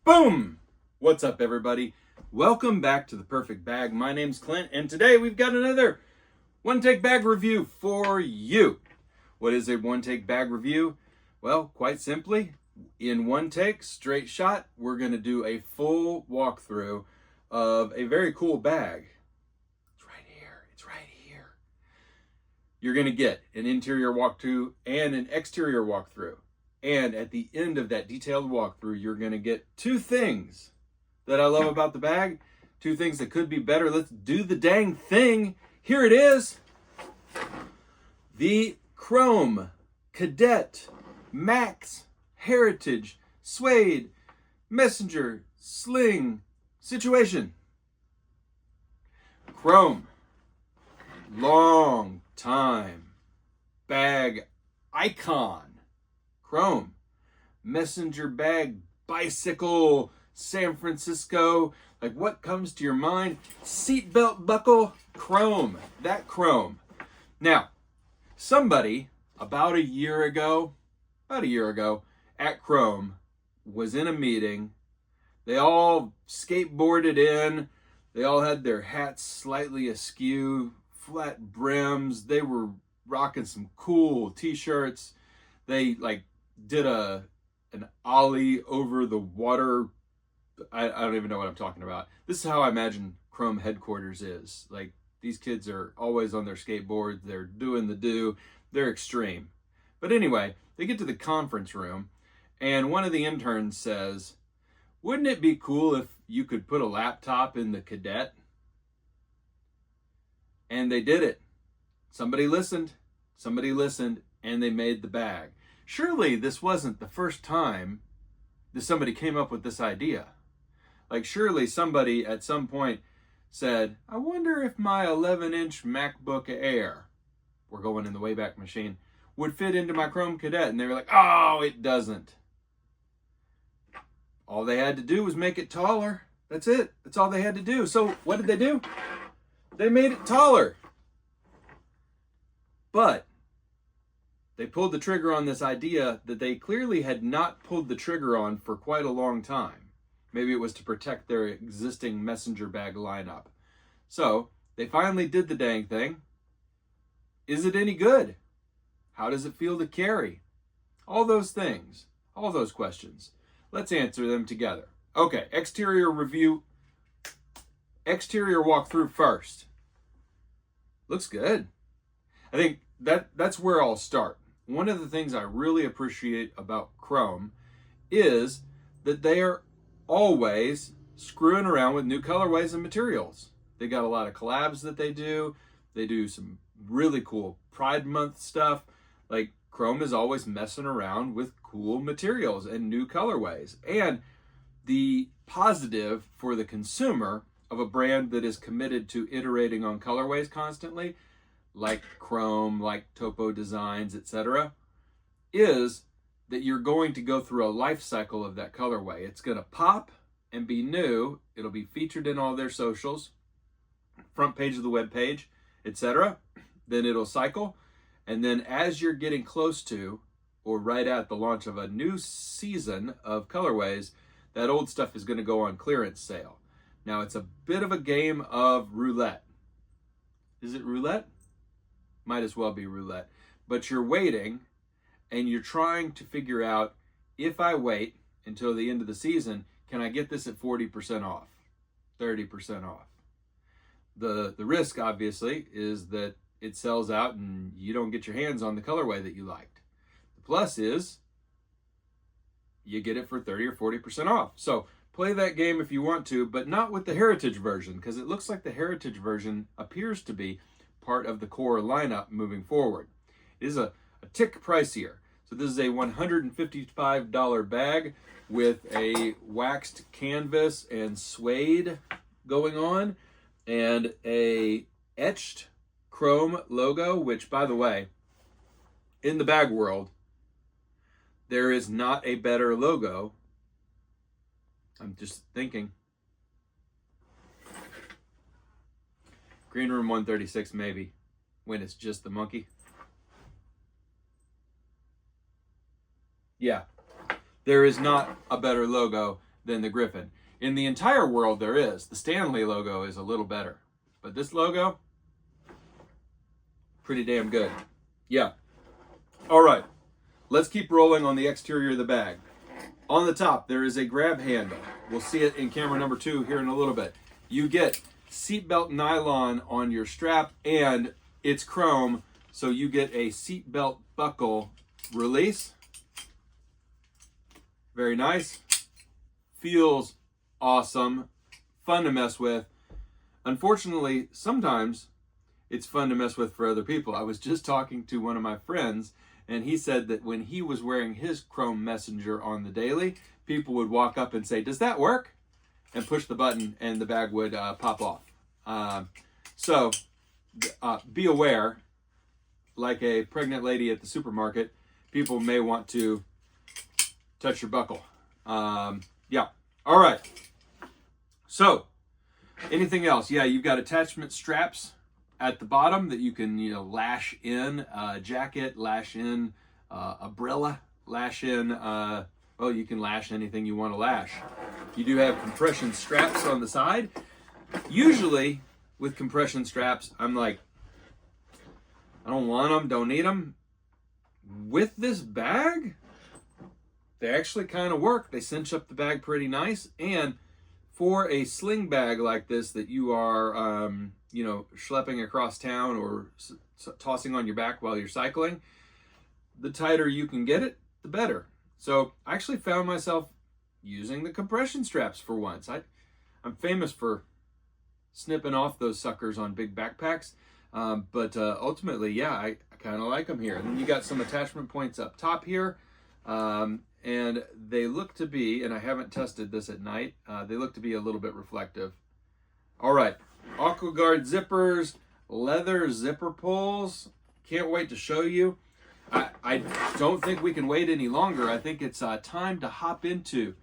Boom! What's up, everybody? Welcome back to The Perfect Bag. My name's Clint, and today we've got another one-take bag review for you. What is a one-take bag review? Well, quite simply, in one take, straight shot, we're going to do a full walkthrough of a very cool bag. It's right here. It's right here. You're going to get an interior walkthrough and an exterior walkthrough. And at the end of that detailed walkthrough, you're going to get two things that I love about the bag. Two things that could be better. Let's do the dang thing. Here it is. The Chrome KADET MAX Heritage Suede Messenger Sling Situation. Chrome. Long time bag icon. Chrome, messenger bag, bicycle, San Francisco. Like, what comes to your mind? Seatbelt buckle, Chrome. That Chrome. Now, somebody about a year ago at Chrome was in a meeting. They all skateboarded in. They all had their hats slightly askew, flat brims. They were rocking some cool t-shirts. They did an ollie over the water. I don't even know what I'm talking about. This is how I imagine Chrome headquarters is. Like, these kids are always on their skateboards. They're doing the do. They're extreme. But anyway, they get to the conference room, and one of the interns says, "Wouldn't it be cool if you could put a laptop in the KADET?" And they did it. Somebody listened, and they made the bag. Surely this wasn't the first time that somebody came up with this idea. Like, surely somebody at some point said, "I wonder if my 11-inch MacBook Air," we're going in the Wayback Machine, "would fit into my Chrome KADET." And they were like, "Oh, it doesn't." All they had to do was make it taller. That's it. That's all they had to do. So what did they do? They made it taller. But they pulled the trigger on this idea that they clearly had not pulled the trigger on for quite a long time. Maybe it was to protect their existing messenger bag lineup. So they finally did the dang thing. Is it any good? How does it feel to carry? All those things, all those questions. Let's answer them together. Okay, exterior review. Exterior walkthrough first. Looks good. I think that's where I'll start. One of the things I really appreciate about Chrome is that they are always screwing around with new colorways and materials. They got a lot of collabs that they do. They do some really cool Pride Month stuff. Like, Chrome is always messing around with cool materials and new colorways. And the positive for the consumer of a brand that is committed to iterating on colorways constantly, like Chrome, like Topo Designs, etc., is that you're going to go through a life cycle of that colorway. It's going to pop and be new. It'll be featured in all their socials, front page of the web page, etc. Then it'll cycle. And then as you're getting close to or right at the launch of a new season of colorways, that old stuff is going to go on clearance sale. Now, it's a bit of a game of roulette. Is it roulette? Might as well be roulette. But you're waiting, and you're trying to figure out, if I wait until the end of the season, can I get this at 40% off, 30% off? The risk, obviously, is that it sells out and you don't get your hands on the colorway that you liked. The plus is you get it for 30 or 40% off. So play that game if you want to, but not with the Heritage version, because it looks like the Heritage version appears to be part of the core lineup moving forward. It is a tick pricier. So this is a $155 bag with a waxed canvas and suede going on, and a etched Chrome logo, which, by the way, in the bag world, there is not a better logo. I'm just thinking. Green Room 136, maybe, when it's just the monkey. Yeah, there is not a better logo than the Griffin. In the entire world, there is. The Stanley logo is a little better. But this logo, pretty damn good. Yeah. All right. Let's keep rolling on the exterior of the bag. On the top, there is a grab handle. We'll see it in camera number 2 here in a little bit. You get seatbelt nylon on your strap, and it's chrome, so you get a seatbelt buckle release. Very nice. Feels awesome. Fun to mess with. Unfortunately, sometimes it's fun to mess with for other people. I was just talking to one of my friends, and he said that when he was wearing his chrome messenger on the daily, people would walk up and say, "Does that work?" and push the button, and the bag would pop off. So be aware, like a pregnant lady at the supermarket, people may want to touch your buckle. Yeah. All right. So anything else? Yeah, you've got attachment straps at the bottom that you can, lash in a jacket, lash in umbrella, lash in, well, you can lash anything you want to lash. You do have compression straps on the side. Usually with compression straps, I'm like, I don't want them, don't need them. With this bag, they actually kind of work. They cinch up the bag pretty nice. And for a sling bag like this that you are, schlepping across town or tossing on your back while you're cycling, the tighter you can get it, the better. So I actually found myself using the compression straps for once. I'm famous for snipping off those suckers on big backpacks, but ultimately, yeah, I kind of like them here. And then you got some attachment points up top here, and they look to be, and I haven't tested this at night, they look to be a little bit reflective. All right, AquaGuard zippers, leather zipper pulls. Can't wait to show you. I don't think we can wait any longer. I think it's time to hop into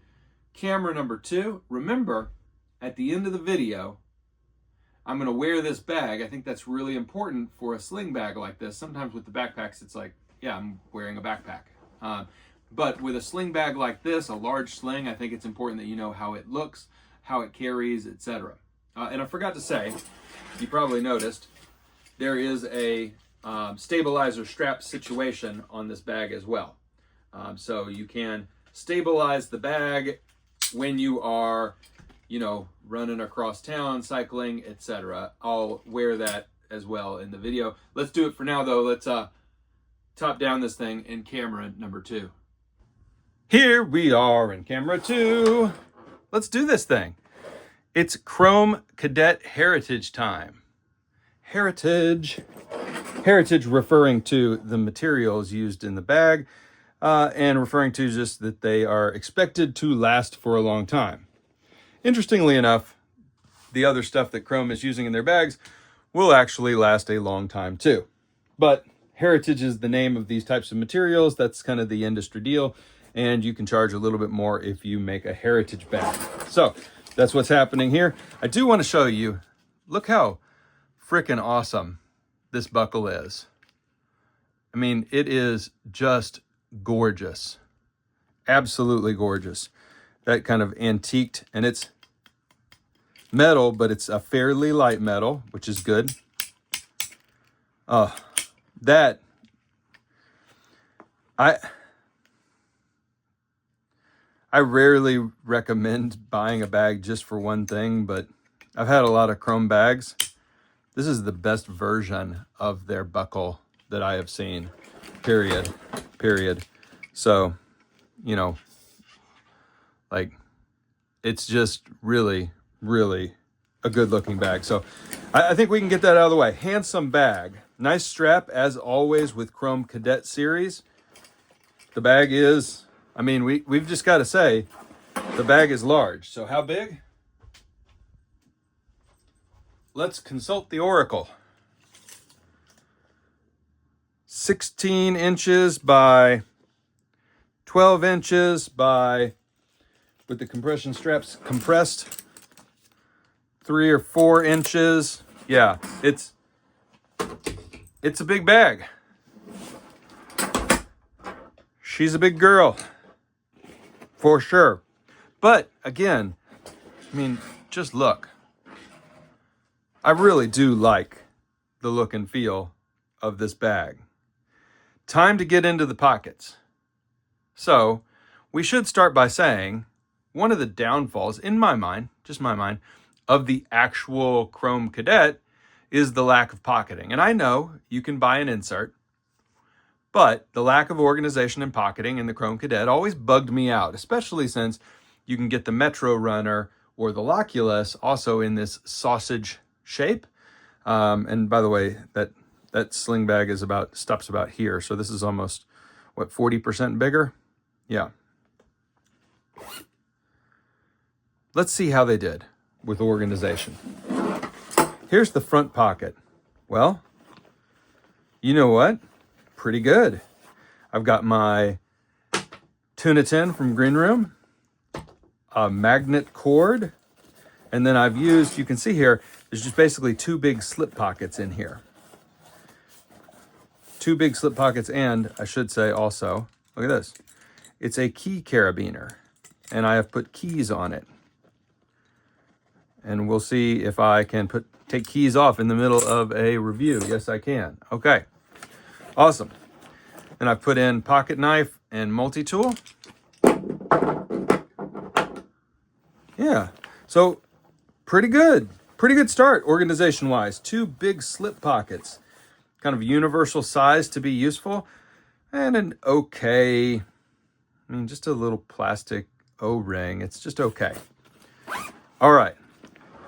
camera number 2. Remember, at the end of the video, I'm going to wear this bag. I think that's really important for a sling bag like this. Sometimes with the backpacks, it's like, yeah, I'm wearing a backpack. But with a sling bag like this, a large sling, I think it's important that you know how it looks, how it carries, etc. And I forgot to say, you probably noticed, there is a stabilizer strap situation on this bag as well. So you can stabilize the bag when you are, running across town, cycling, etc. I'll wear that as well in the video. Let's do it for now, though. Let's top down this thing in camera number 2. Here we are in camera 2. Let's do this thing. It's Chrome Cadet Heritage time. Heritage referring to the materials used in the bag, and referring to just that they are expected to last for a long time. Interestingly enough, the other stuff that Chrome is using in their bags will actually last a long time too. But Heritage is the name of these types of materials. That's kind of the industry deal. And you can charge a little bit more if you make a Heritage bag. So that's what's happening here. I do want to show you, look how freaking awesome this buckle is. I mean, it is just gorgeous. Absolutely gorgeous. That kind of antiqued, and it's metal, but it's a fairly light metal, which is good. That I rarely recommend buying a bag just for one thing, but I've had a lot of Chrome bags. This is the best version of their buckle that I have seen, period. So, it's just really, really a good looking bag. So I think we can get that out of the way. Handsome bag. Nice strap, as always, with Chrome Cadet series. The bag is, we've just got to say, the bag is large. So how big? Let's consult the Oracle. 16 inches by 12 inches by, with the compression straps compressed, 3 or 4 inches. Yeah, it's a big bag. She's a big girl, for sure. But again, I mean, just look. I really do like the look and feel of this bag. Time to get into the pockets. So we should start by saying one of the downfalls, in my mind, just my mind, of the actual Chrome Cadet is the lack of pocketing. And I know you can buy an insert, but the lack of organization and pocketing in the Chrome Cadet always bugged me out, especially since you can get the Metro Runner or the Loculus also in this sausage shape. And by the way, that sling bag is stops about here. So this is almost, what, 40% bigger? Yeah. Let's see how they did with organization. Here's the front pocket. Well, you know what? Pretty good. I've got my tuna tin from Green Room, a magnet cord, and then I've used, you can see here, there's just basically two big slip pockets in here. Two big slip pockets, and I should say also, look at this. It's a key carabiner, and I have put keys on it. And we'll see if I can take keys off in the middle of a review. Yes, I can. Okay, awesome. And I've put in pocket knife and multi-tool. Yeah, so pretty good. Pretty good start organization-wise. Two big slip pockets, kind of universal size to be useful, and an okay, I mean, just a little plastic O-ring. It's just okay. All right.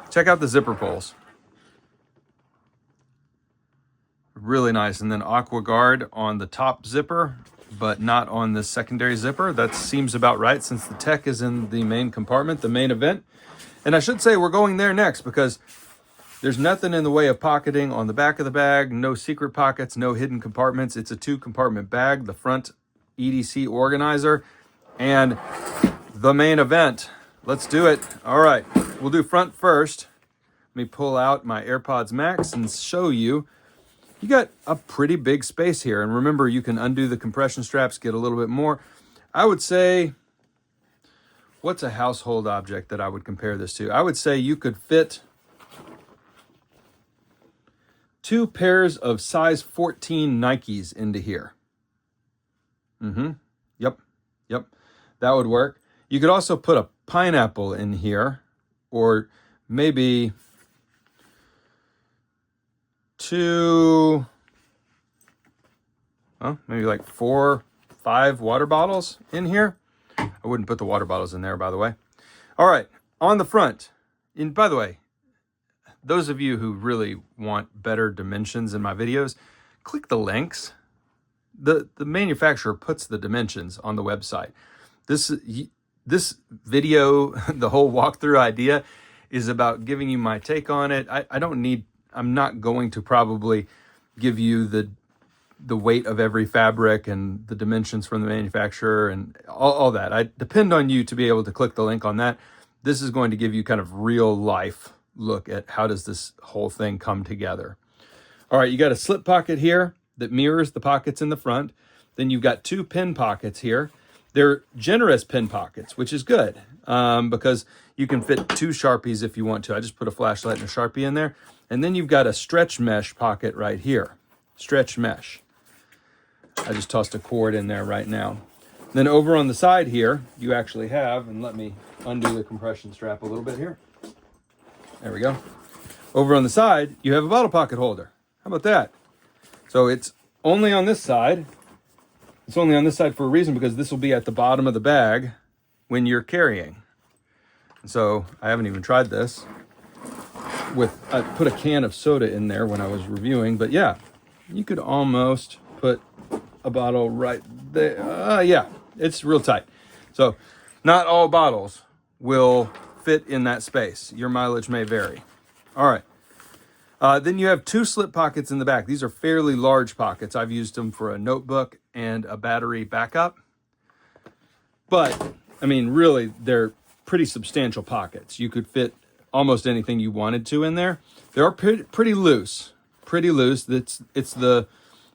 Check out the zipper pulls. Really nice. And then Aqua Guard on the top zipper, but not on the secondary zipper. That seems about right since the tech is in the main compartment, the main event. And I should say we're going there next because there's nothing in the way of pocketing on the back of the bag. No secret pockets, no hidden compartments. It's a 2-compartment bag, the front EDC organizer, and the main event. Let's do it. All right, we'll do front first. Let me pull out my AirPods Max and show you. You got a pretty big space here. And remember, you can undo the compression straps, get a little bit more. I would say, what's a household object that I would compare this to? I would say you could fit 2 pairs of size 14 Nikes into here. Yep. That would work. You could also put a pineapple in here, or maybe 2, maybe like 4, 5 water bottles in here. I wouldn't put the water bottles in there, by the way. All right, on the front, and by the way, those of you who really want better dimensions in my videos, click the links. The manufacturer puts the dimensions on the website. This video, the whole walkthrough idea, is about giving you my take on it. I'm not going to probably give you the weight of every fabric and the dimensions from the manufacturer and all that. I depend on you to be able to click the link on that. This is going to give you kind of real life look at how does this whole thing come together. All right, you got a slip pocket here that mirrors the pockets in the front. Then you've got 2 pin pockets here. They're generous pin pockets, which is good because you can fit 2 Sharpies if you want to. I just put a flashlight and a Sharpie in there. And then you've got a stretch mesh pocket right here. Stretch mesh. I just tossed a cord in there right now. Then over on the side here, you actually have, and let me undo the compression strap a little bit here. There we go. Over on the side, you have a bottle pocket holder. How about that? So it's only on this side. It's only on this side for a reason, because this will be at the bottom of the bag when you're carrying. And so I haven't even tried this. I put a can of soda in there when I was reviewing, but yeah, you could almost put a bottle right there. Yeah, it's real tight. So not all bottles will fit in that space. Your mileage may vary. All right. Then you have 2 slip pockets in the back. These are fairly large pockets. I've used them for a notebook and a battery backup. But, I mean, really, they're pretty substantial pockets. You could fit almost anything you wanted to in there. They are pretty loose. Pretty loose. It's the,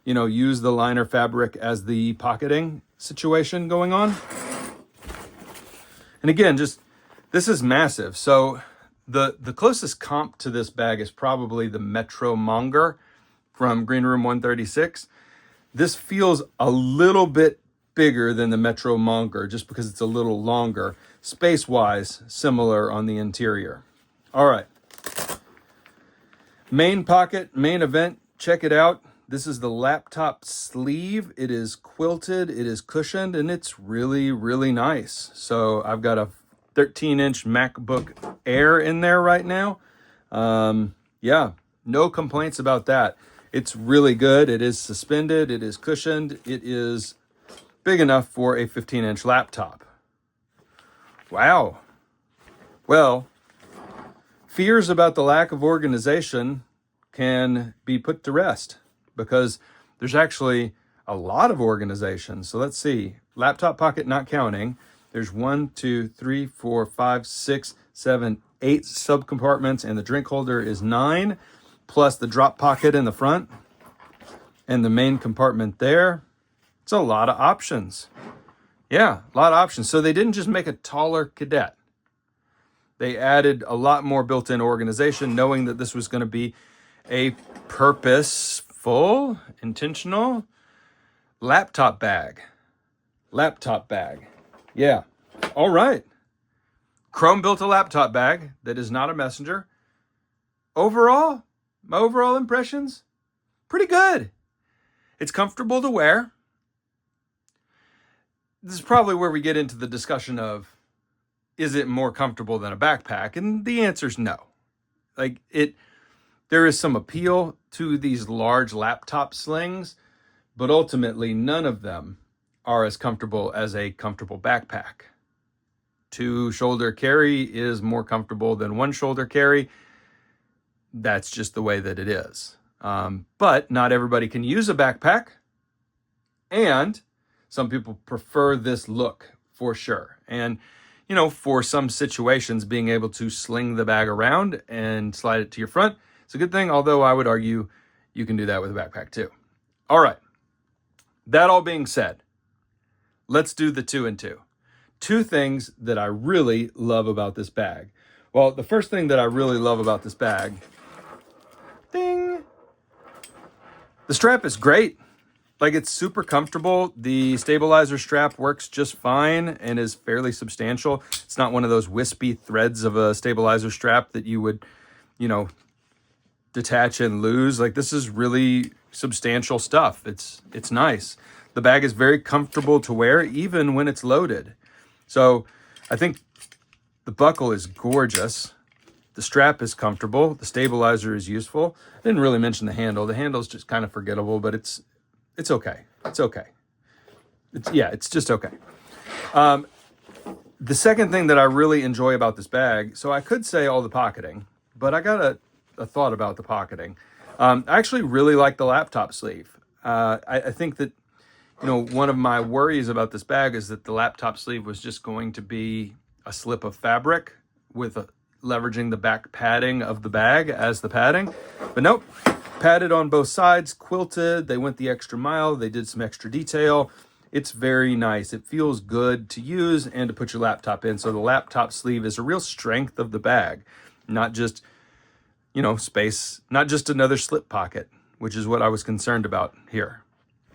use the liner fabric as the pocketing situation going on. And again, just This is massive. So the closest comp to this bag is probably the Metro Monger from Green Room 136. This feels a little bit bigger than the Metro Monger just because it's a little longer. Space-wise, similar on the interior. All right. Main pocket, main event, check it out. This is the laptop sleeve. It is quilted, it is cushioned, and it's really, really nice. So I've got a 13-inch MacBook Air in there right now. Yeah, no complaints about that. It's really good. It is suspended, it is cushioned, it is big enough for a 15-inch laptop. Wow. Well, fears about the lack of organization can be put to rest because there's actually a lot of organization. So let's see. Laptop pocket not counting. There's 1, 2, 3, 4, 5, 6, 7, 8 subcompartments, and the drink holder is 9, plus the drop pocket in the front and the main compartment there. It's a lot of options. Yeah, a lot of options. So they didn't just make a taller Cadet. They added a lot more built-in organization, knowing that this was going to be a purposeful, intentional laptop bag. Laptop bag. Yeah. All right. Chrome built a laptop bag that is not a messenger. Overall, my overall impressions, pretty good. It's comfortable to wear. This is probably where we get into the discussion of, is it more comfortable than a backpack? And the answer is no. There is some appeal to these large laptop slings, but ultimately none of them are as comfortable as a comfortable backpack. 2-shoulder carry is more comfortable than 1-shoulder carry. That's just the way that it is. But not everybody can use a backpack, and some people prefer this look for sure. And, you know, for some situations, being able to sling the bag around and slide it to your front, it's a good thing, although I would argue you can do that with a backpack too. All right. That all being said, let's do the 2 and 2. 2 things that I really love about this bag. Well, the first thing that I really love about this bag, ding, the strap is great. Like, it's super comfortable. The stabilizer strap works just fine and is fairly substantial. It's not one of those wispy threads of a stabilizer strap that you would, you know, detach and lose. Like, this is really substantial stuff. It's nice. The bag is very comfortable to wear even when it's loaded. So I think the buckle is gorgeous. The strap is comfortable. The stabilizer is useful. I didn't really mention the handle. The handle is just kind of forgettable, but it's okay. It's okay. It's just okay. The second thing that I really enjoy about this bag, so I could say all the pocketing, but I got a thought about the pocketing. I actually really like the laptop sleeve. I think that, you know, one of my worries about this bag is that the laptop sleeve was just going to be a slip of fabric with leveraging the back padding of the bag as the padding. But nope, padded on both sides, quilted. They went the extra mile. They did some extra detail. It's very nice. It feels good to use and to put your laptop in. So the laptop sleeve is a real strength of the bag, not just, you know, space, not just another slip pocket, which is what I was concerned about here.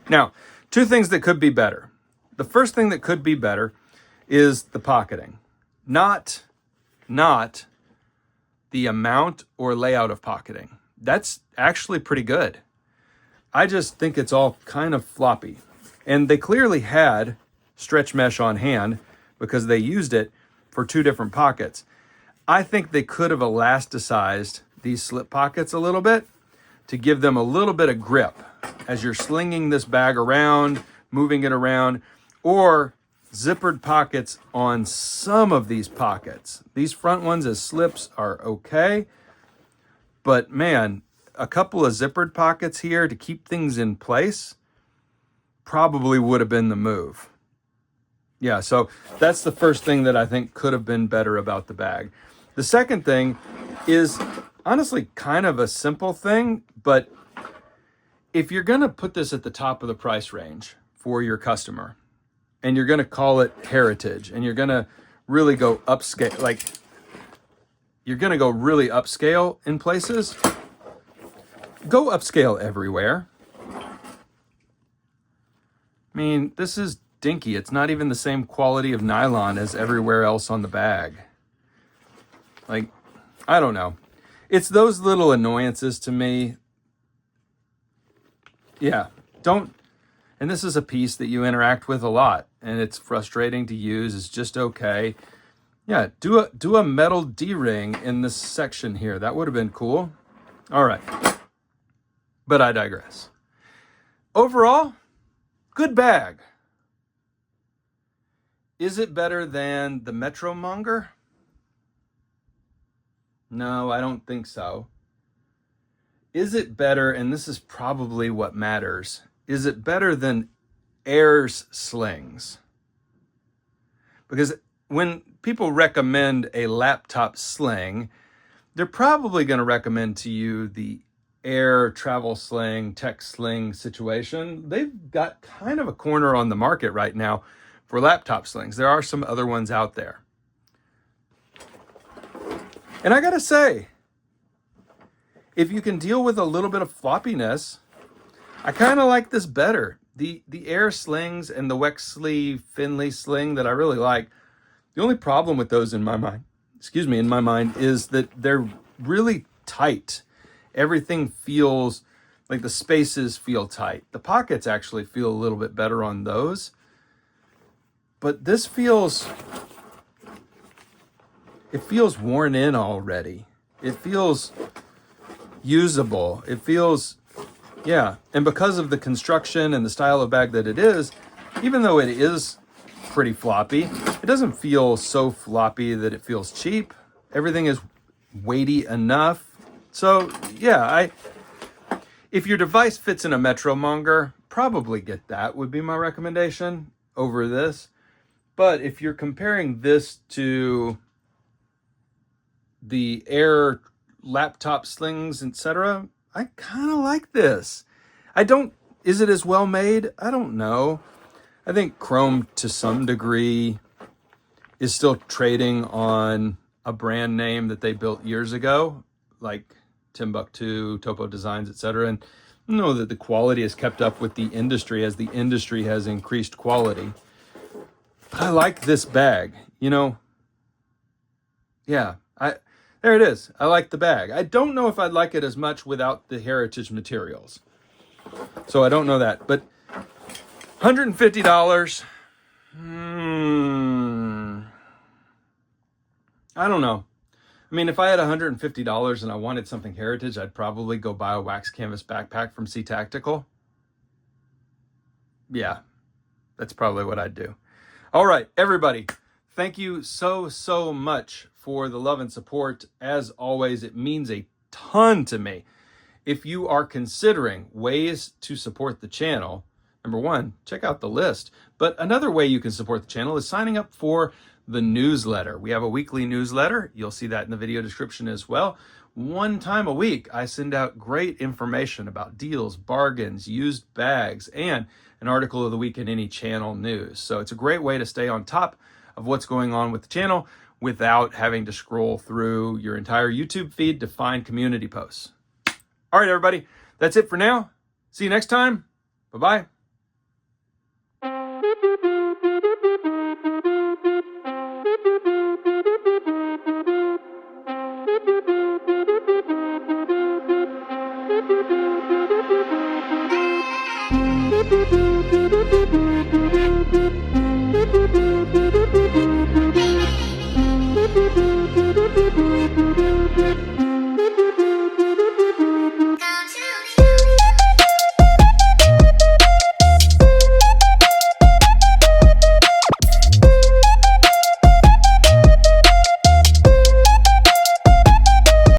Now, 2 things that could be better. The first thing that could be better is the pocketing, not the amount or layout of pocketing. That's actually pretty good. I just think it's all kind of floppy. And they clearly had stretch mesh on hand because they used it for 2 different pockets. I think they could have elasticized these slip pockets a little bit to give them a little bit of grip as you're slinging this bag around, moving it around, or zippered pockets on some of these pockets. These front ones as slips are okay, but man, a couple of zippered pockets here to keep things in place probably would have been the move. Yeah, so that's the first thing that I think could have been better about the bag. The second thing is honestly kind of a simple thing, but if you're going to put this at the top of the price range for your customer, and you're going to call it heritage, and you're going to really go upscale, like you're going to go really upscale in places, go upscale everywhere. I mean, this is dinky. It's not even the same quality of nylon as everywhere else on the bag. Like, I don't know. It's those little annoyances to me. Yeah, don't. And this is a piece that you interact with a lot, and it's frustrating to use. It's just okay. Yeah, do a metal D-ring in this section here. That would have been cool. All right. But I digress. Overall, good bag. Is it better than the Metro Monger? No, I don't think so. Is it better, and this is probably what matters, is it better than Air's slings? Because when people recommend a laptop sling, they're probably going to recommend to you the Air travel sling, tech sling situation. They've got kind of a corner on the market right now for laptop slings. There are some other ones out there. And I gotta say, if you can deal with a little bit of floppiness, I kind of like this better. The Air slings and the Wexley Finley sling that I really like, the only problem with those in my mind, is that they're really tight. Everything feels like the spaces feel tight. The pockets actually feel a little bit better on those. But this feels worn in already. It feels usable. It feels, yeah. And because of the construction and the style of bag that it is, even though it is pretty floppy, it doesn't feel so floppy that it feels cheap. Everything is weighty enough. So yeah, if your device fits in a Metro Monger, probably get that would be my recommendation over this. But if you're comparing this to the Air laptop slings, etc., I kind of like this. Is it as well made? I don't know. I think Chrome to some degree is still trading on a brand name that they built years ago, like Timbuktu, Topo Designs, etc. And I know that the quality has kept up with the industry as the industry has increased quality. I like this bag, yeah, there it is. I like the bag. I don't know if I'd like it as much without the heritage materials. So I don't know that, but $150. I don't know. I mean, if I had $150 and I wanted something heritage, I'd probably go buy a wax canvas backpack from Sea Tactical. Yeah, that's probably what I'd do. All right, everybody, thank you so much for the love and support. As always, it means a ton to me. If you are considering ways to support the channel, number one, check out the list. But another way you can support the channel is signing up for the newsletter. We have a weekly newsletter. You'll see that in the video description as well. One time a week, I send out great information about deals, bargains, used bags, and an article of the week in any channel news. So it's a great way to stay on top of what's going on with the channel without having to scroll through your entire YouTube feed to find community posts. All right, everybody, that's it for now. See you next time. Bye-bye. Do do do do do do.